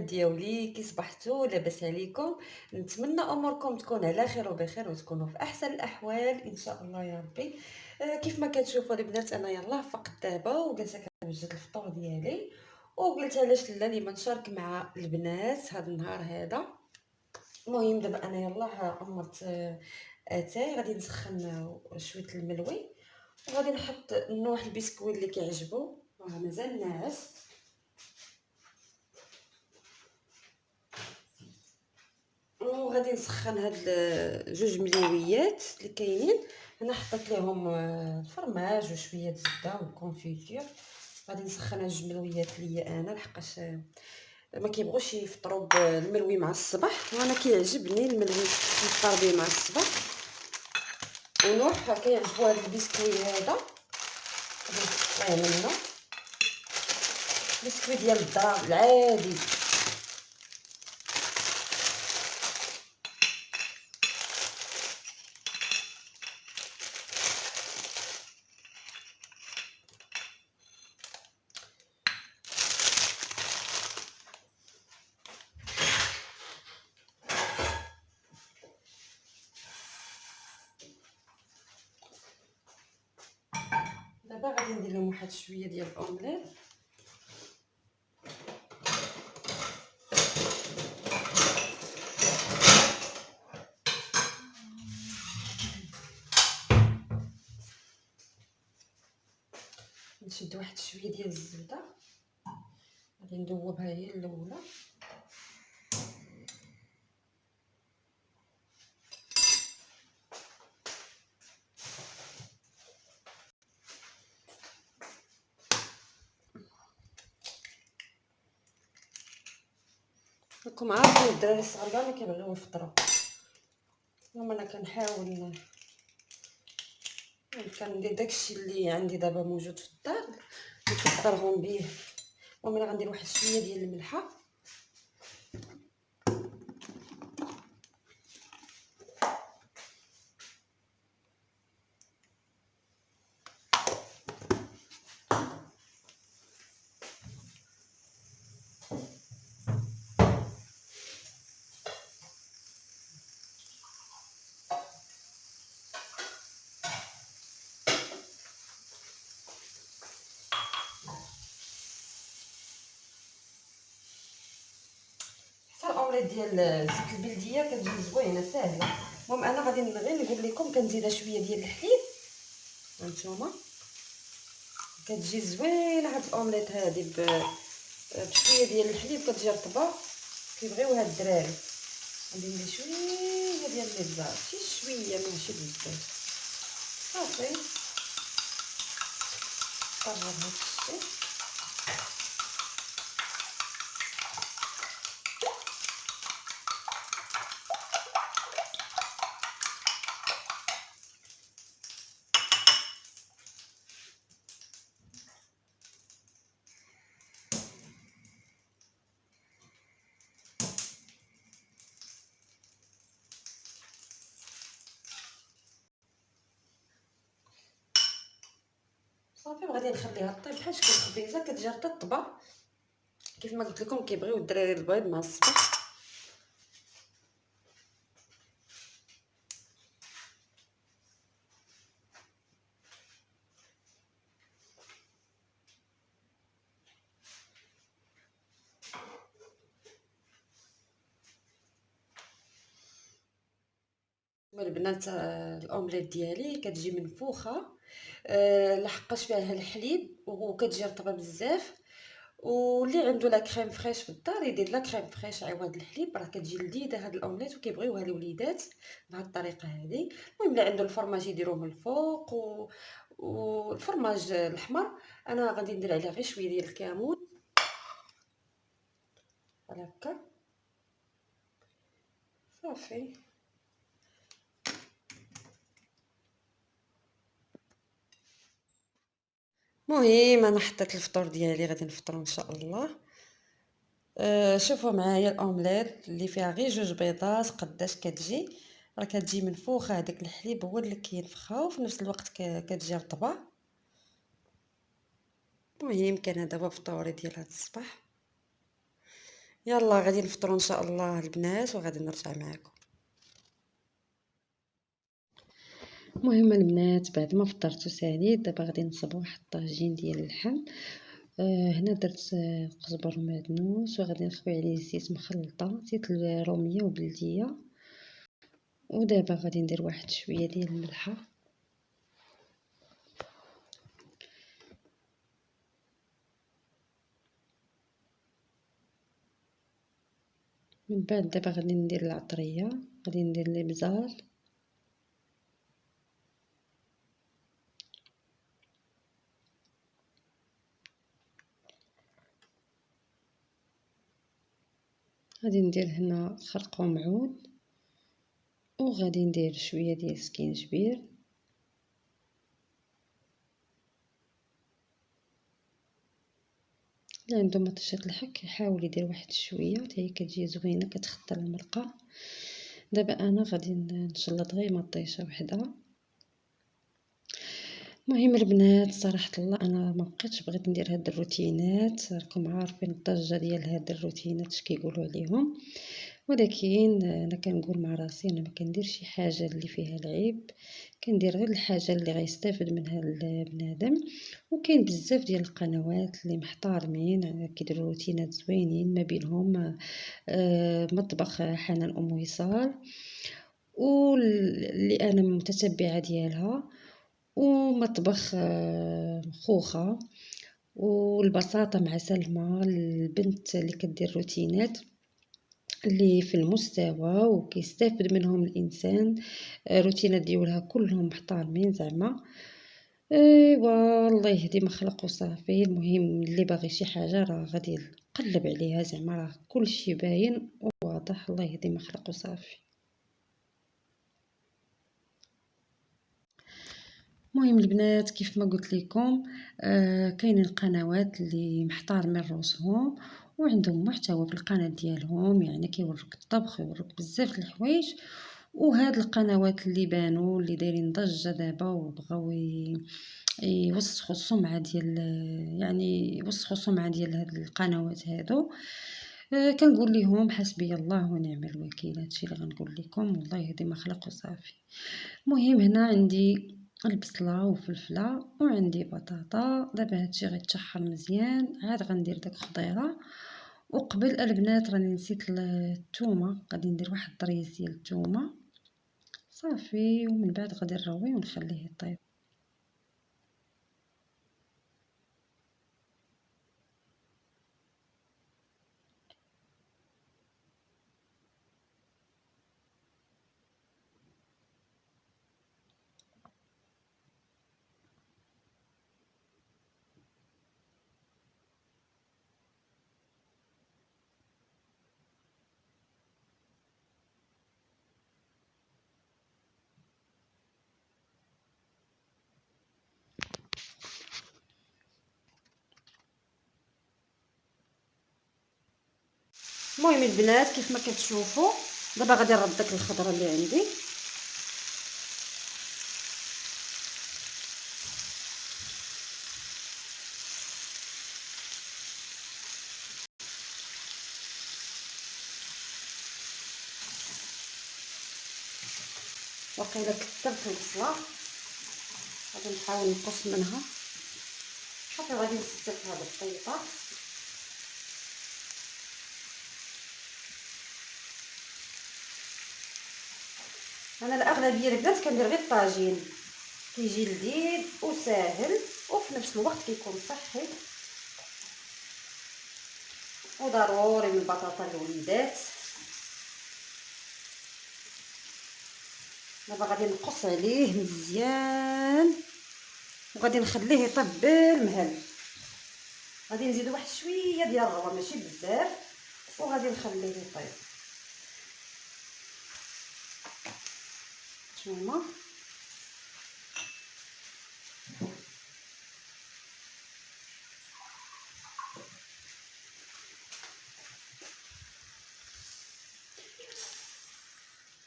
ديالي كي صبحتوا لاباس عليكم. نتمنى اموركم تكون على خير وبخير وتكونوا في احسن الاحوال ان شاء الله يا ربي. كيف ما كتشوفوا البنات انا يلاه فقت دابا وجالسه كنوجد الفطور ديالي، وقلت علاش لا لي ما نشارك مع البنات هذا النهار هذا. المهم دابا انا يلاه عمرت اتاي غادي نسخن شويه الملوي، وغادي نحط نوح البسكويت اللي كيعجبو راه مازال ناعس. وغادي نسخن هاد جوج مليويات اللي كاينين هنا، حطيت ليهم الفرماج وشويه زبده والكونفيتير. غادي نسخن هاد جوج ملويات ليا انا لحقاش ما كيبغوش يفطروا بالملوي مع الصباح، وانا كيعجبني الملوي نفطر به مع الصباح. ونوح كيعجبو هاد البسكوي هذا، غادي نقطعيه منه بسكوي ديال الدار العادي. دابا غادي ندير لهم واحد شويه ديال الاومليت. نشد واحد شويه ديال الزبده، غادي ندوبها هي الاولى. راكم عارفين الدراري الصغار ما كيبغيو يفطروا، المهم انا كنحاول كندير داكشي اللي عندي دابا موجود في الدار نفطرهم به. المهم انا غندير واحد شويه ديال الملحه، حتى الاومليت ديال زيت البلديه كتجي زوينه ساهله. المهم انا غادي غير نقول لكم كنزيدها شويه ديال الحليب، هانتوما كتجي زوينه هاد الاومليت هادي بشويه ديال الحليب كتجي رطبه كيبغيوها الدراري. غادي ندير شويه ديال الزيت، شي شويه ماشي بزاف، صافي طرب هادشي. صافي وغادي نخليها طيب بحال شكل الخبيزه كتجي رطبه كيف ما قلت لكم كيبغيو الدراري البيض مع الصباح. البنات الاومليت ديالي كتجي منفوخه لحقاش فيها الحليب وكتجي رطبه بزاف. واللي عنده لا كريم فريش في الدار يدير لا كريم فريش عوض الحليب، راه كتجي لذيذه هاد الاومليت وكيبغيوها الوليدات بهاد الطريقه هذه. المهم اللي عنده الفرماج يديروه من الفوق والفرماج الاحمر انا غادي ندير عليه غير شويه ديال الكمون بحال هكا صافي. المهم انا حطيت الفطور ديالي غادي نفطروا ان شاء الله. شوفوا معايا الاومليت اللي فيها غير جوج بيضات قداش كتجي، راه كتجي منفوخه، هذاك الحليب هو اللي كينفخها وفي نفس الوقت كتجي رطبه. المهم كان هذا هو فطوري ديال هذا الصباح. يلا غادي نفطروا ان شاء الله البنات وغادي نرجع معكم. المهم البنات بعد ما فطرت وساليت دابا غادي نصب واحد الطاجين ديال اللحم. هنا درت قزبر ومعدنوس وغادي نخوي عليه زيت مخلطه، زيت الروميه وبلديه، ودابا غادي ندير واحد شويه ديال الملحه. من بعد دابا غادي ندير العطريه، غادي ندير الابزار، غادي ندير هنا خرقوم عود، وغادي ندير شويه ديال سكينجبير. اللي عنده مطيشه الحك يحاول يدير واحد شويه حتى هي كتجي زوينه كتخطر المرقه. دابا انا غادي نشلط غير مطيشه وحده. المهم البنات صراحه الله انا ما بقيتش بغيت ندير هاد الروتينات، راكم عارفين الضجه ديال هاد الروتينات اش كيقولوا عليهم، ولكن انا كنقول مع راسي انا ما كندير شي حاجه اللي فيها العيب، كندير غير الحاجه اللي غيستافد منها البنادم. وكاين بزاف ديال القنوات اللي محترمين كيديروا روتينات زوينين، ما بينهم مطبخ حنان ام وصال واللي انا متتبعه ديالها، ومطبخ خوخه، والبساطه مع سلمى البنت اللي كدير روتينات اللي في المستوى وكيستافد منهم الانسان. روتينات ديالها كلهم محترمين زعما. ايوا الله يهدي ما خلق وصافي. المهم اللي باغي شي حاجه راه غادي يقلب عليها زعما، راه كلشي باين وواضح. الله يهدي ما خلق وصافي. المهم البنات كيف ما قلت لكم كاينين قنوات اللي محترمين روسهم وعندهم محتوى في القناه ديالهم، يعني كيوريك الطبخ ويوريك بزاف د الحوايج. وهاد القنوات اللي بانوا اللي دايرين ضجه دابا وبغاو يوسخوا السمعه ديال، يعني يوسخوا السمعه ديال هاد القنوات هادو. كنقول لهم حسبي الله ونعم الوكيل، هادشي اللي غنقول لكم والله يهدي ما خلق وصافي. المهم هنا عندي البصله وفلفله وعندي بطاطا. دابا هادشي غيتشحر مزيان، عاد غندير داك الخضيره. وقبل البنات راني نسيت الثومه، غادي ندير واحد الطريز ديال الثومه صافي، ومن بعد غادي نروي ونخليه يطيب. المهم البنات كيف ما كتشوفوا دابا غادي نرد داك الخضره اللي عندي. وقيلا كثرت البصله، غادي نحاول نقص منها. صافي غادي نستف هاد الطيطه. انا الاغلبيه البنات كندير غير الطاجين، كيجي لذيذ وساهل وفي نفس الوقت كيكون صحي وضروري من البطاطا الوليدات. دابا غادي نقص عليه مزيان وغادي نخليه يطيب بالمهل. غادي نزيد واحد شويه ديال الربه ماشي بزاف، وغادي نخليه يطيب شويه.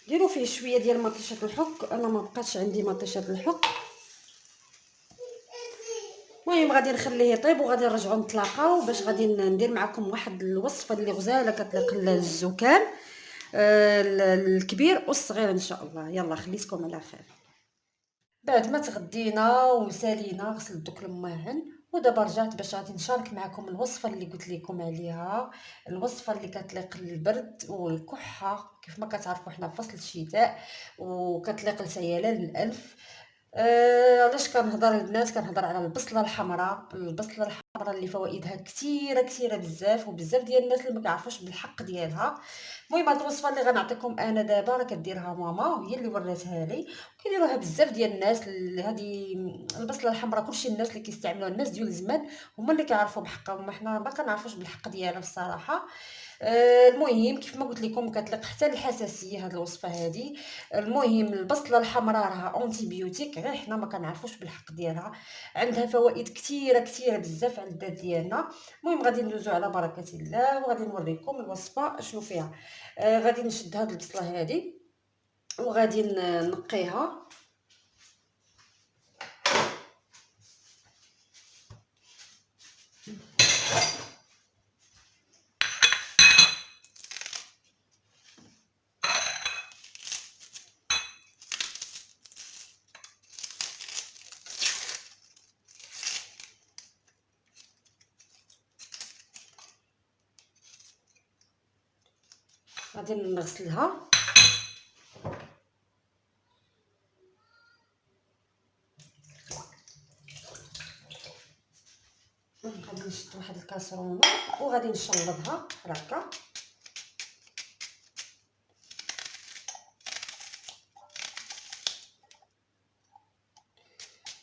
ديروا فيه شويه ديال مطيشه الحك، انا ما بقاتش عندي مطيشه الحك. المهم غادي نخليه يطيب وغادي نرجعوا نتلاقاو باش غادي ندير معكم واحد الوصفه اللي غزاله كتليق الزكام الكبير والصغير ان شاء الله. يلا خليتكم على خير. بعد ما تغدينا وسالينا غسلت دوك الماعن ودابا رجعت باش غادي نشارك معكم الوصفه اللي قلت لكم عليها، الوصفه اللي كتليق للبرد والكحه كيف ما كتعرفوا حنا في فصل الشتاء وكتليق لسيلان الانف. علاش كنهضر البنات؟ كنهضر على البصله الحمراء. البصله الحمراء اللي فوائدها كثيره كثيره بزاف، وبزاف ديال الناس اللي ما كيعرفوش بالحق ديالها. المهم هاد الوصفه اللي غنعطيكم انا دابا راه كديرها ماما وهي اللي وراتها لي، كيديروها بزاف ديال الناس. هذه البصله الحمراء كلشي الناس اللي كيستعملوها الناس ديال زمان هما اللي كيعرفوا بحقها، حنا ما كنعرفوش بالحق ديالها الصراحه. المهم كيف ما قلت لكم كتليق حتى الحساسيه هاد الوصفه هذه. المهم البصله الحمراء راها اونتي بيوتيك، غير حنا ما كنعرفوش بالحق ديالها. عندها فوائد كثيره كثيره بزاف على الذات ديالنا. المهم غادي ندوزو على بركه الله وغادي نوريكم الوصفه شنو فيها. غادي نشد هاد البصله هذه وغادي نقيها. غادي نغسلها. غادي نشد واحد الكاسرونه وغادي نشلضها بحال هكا.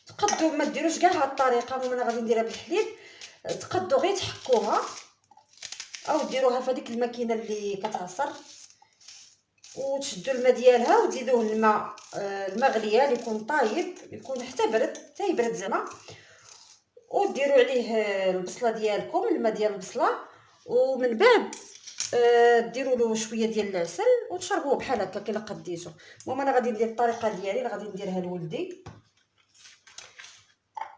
تقدروا ما ديروش كاع هاد الطريقه، المهم انا غادي نديرها بالحليب. تقدروا غير تحكوها او ديروها في هذيك الماكينه اللي كتعصر وتشدوا الماء ديالها وتزيدوه الماء المغليه اللي يكون طايب، يكون حتى برد حتى يبرد زعما، وديروا عليه البصله ديالكم، الماء ديال البصله، ومن بعد ديروا له شويه ديال العسل وتشربوه بحال هكا كي قديتو. المهم انا غادي ندير الطريقه ديالي اللي غادي نديرها لولدي.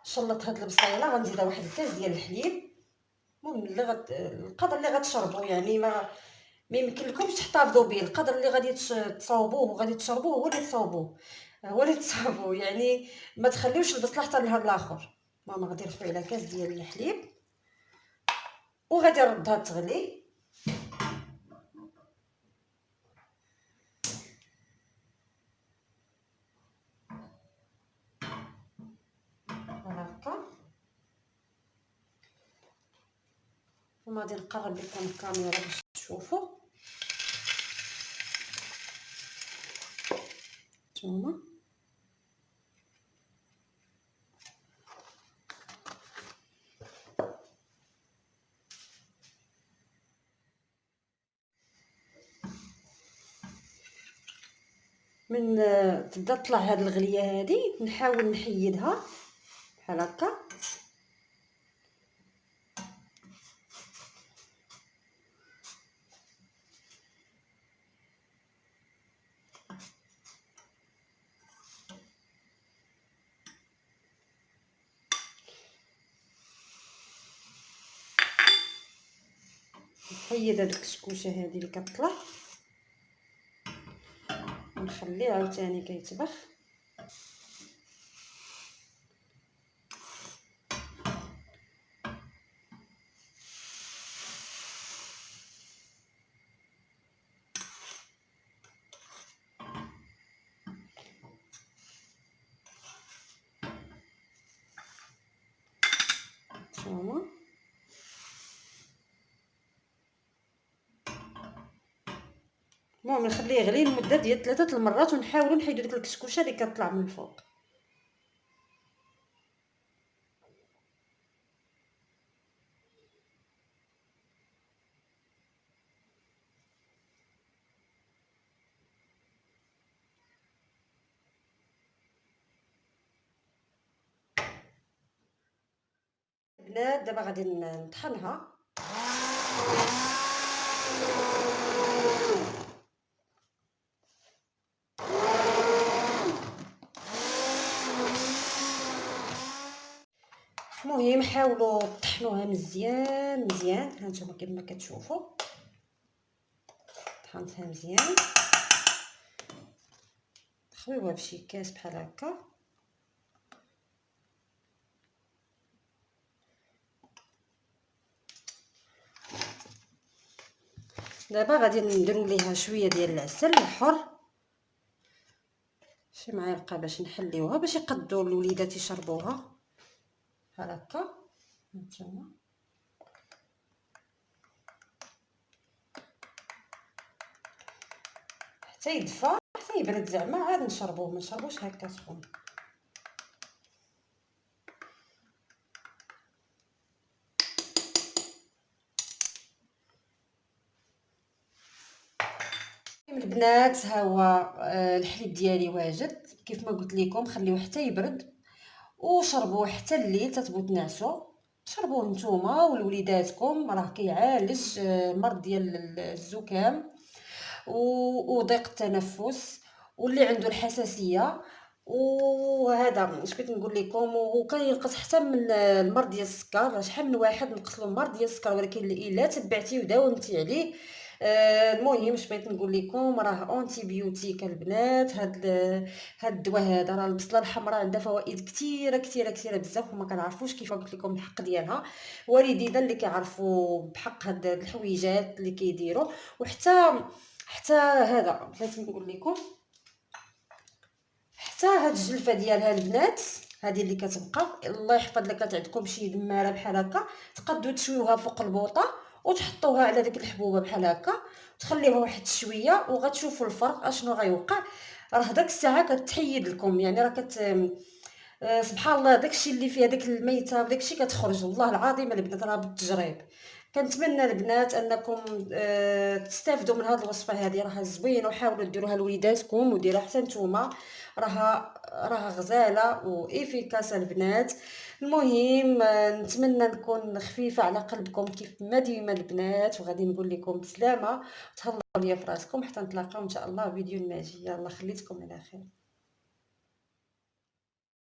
شلط هاد البصيله غنزيدها واحد الكاس ديال الحليب. المهم اللي القدر اللي غتشربوا، يعني ما يمكن لكمش تحتفظوا به، القدر اللي غادي تصاوبوه وغادي تشربوه هو اللي تصاوبوه، هو اللي تصاوبوه، يعني ما تخليوش البصله حتى النهار الاخر. ماما غادي نرفع على كاس ديال الحليب وغادي نردها تغلي. هكا وما غادي نقرب لكم الكاميرا باش تشوفوا. نتوما من تبدا تطلع هاد الغليه هادي نحاول نحيدها بحال هكا. نحيد هاد الكسكوشه هادي اللي كتطلع ونخليه عاوتاني كيطبخ. نتوما المهم نخليه يغلي لمده ديال 3 المرات ونحاولوا نحيدوا ديك الكسكوشه اللي كتطلع من الفوق. البنات دابا غادي نطحنها. المهم المهم حاولوا طحنوها مزيان مزيان. ها نتوما كما كتشوفوا طحنتها مزيان، خويوها بشي كاس بحال هكا. دابا غادي نديروا ليها شويه ديال العسل الحر، شي معلقه باش نحليوها باش يقدوا الوليدات يشربوها بحال هكا. هانتوما حتى يدفى حتى يبرد زعما عاد نشربوه، ما نشربوش هكا سخون. البنات ها هو الحليب ديالي واجد كيف ما قلت لكم، خليوه حتى يبرد وشربوه حتى الليل تتبغوا تنعسوا. شربوه نتوما ولوليداتكم، راه كيعالج المرض ديال الزكام وضيق التنفس واللي عنده الحساسيه. وهذا اش بغيت نقول لكم، وكينقص حتى من المرض ديال السكر. شحال من واحد نقص له المرض ديال السكر، ولكن الا تبعتي وداومتي عليه. المهم اش بغيت نقول لكم، راه اونتي بيوتيك البنات. هاد الدواء هذا، راه البصله الحمراء عندها فوائد كثيره كثيره كثيره بزاف، وما كنعرفوش كيف قلت لكم الحق ديالها. والدينا اللي كيعرفوا بحق هاد الحويجات اللي كيديروا. وحتى هذا بغيت نقول لكم، حتى هاد الجلفه ديالها البنات هذه اللي كتبقى، الله يحفظ لك عندكم شي دماره بحال هكا، تقدروا تشويوها فوق البوطه وتحطوها على ديك الحبوبه بحال هكا، تخليوها واحد شويه وغتشوفوا الفرق اشنو غيوقع. راه داك الساعه كتحيد لكم، يعني راه سبحان الله داكشي اللي فيه داك الميته وداكشي كتخرج. والله العظيم البنات راه بالتجريب. كنتمنى البنات انكم تستافدوا من هذه الوصفه هذه، راها زوينه، وحاولوا ديروها لوليداتكم وديروها حتى نتوما. راها غزاله وافيكاس البنات. المهم نتمنى نكون خفيفه على قلبكم كيف ما ديما البنات، وغادي نقول لكم بسلامه، تهلاو ليا في راسكم حتى نتلاقاو ان شاء الله فيديو ناجي. يلا خليتكم على خير.